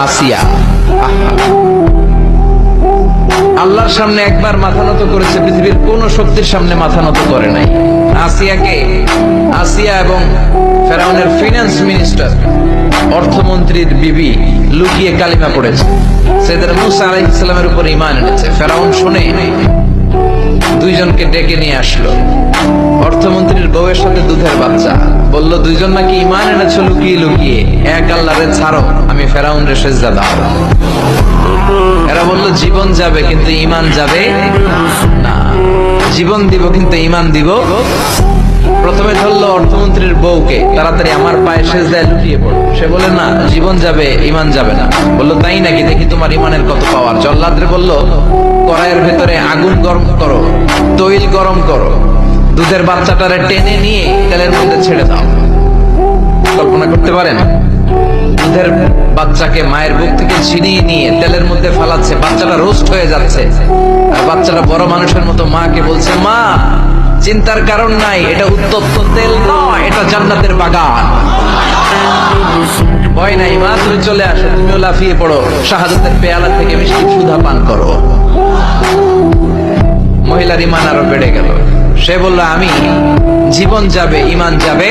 আসিয়া। আল্লাহর সামনে একবার মাথা নত করেছে, পৃথিবীর কোন শক্তির সামনে মাথা নত করে নাই। আসিয়া এবং ফেরাউনের ফিনান্স মিনিস্টার, অর্থমন্ত্রীর বিবি লুকিয়ে কালিমা পড়েছে, সাইয়েদনা মূসা আলাইহিস সালামের উপর ঈমান এনেছে। ফেরাউন শুনে দুইজনকে ডেকে নিয়ে আসলো। অর্থমন্ত্রীর বউয়ের সাথে দুধের বাচ্চা, বলল দুইজন নাকি ঈমান এনেছো লুকিয়ে লুকিয়ে, এক আল্লাহরে ছাড়ো, আমি ফেরাউন রে সেজদা দাও। এরা বলল জীবন যাবে কিন্তু ঈমান যাবে না, জীবন দিব কিন্তু ঈমান দিব। প্রথমে ধরলো অর্থমন্ত্রীর বউকে, তাড়াতাড়ি আমার পায়ে সেজদায় লুটিয়ে পড়ো। সে বলে না, জীবন যাবে ঈমান যাবে না। বললো তাই নাকি, দেখি তোমার ঈমানের কত পাওয়ার। জল্লাদরে বলল কড়াইয়ের ভেতরে আগুন গরম করো, তৈল গরম করো, দুধের বাচ্চাটারে টেনে নিয়ে তেলের মধ্যে ছেড়ে দাও। কল্পনা করতে পারেন? দুধের বাচ্চাকে মায়ের বুক থেকে ছিনিয়ে নিয়ে তেলের মধ্যে ফালাচ্ছে, বাচ্চাটা রোস্ট হয়ে যাচ্ছে, আর বাচ্চাটা বড় মানুষের মতো মাকে বলছে, মা চিন্তার কারণ নাই, এটা উত্তপ্ত তেল নয়, এটা জান্নাতের বাগান। ভয় নাই মা, তুমি চলে আসো, তুমিও লাফিয়ে পড়ো, শাহাদাতের পেয়ালা থেকে মিষ্টি সুধা পান করো। মহিলার ঈমান আরো বেড়ে গেল। সে বলল আমি জীবন যাবে ঈমান যাবে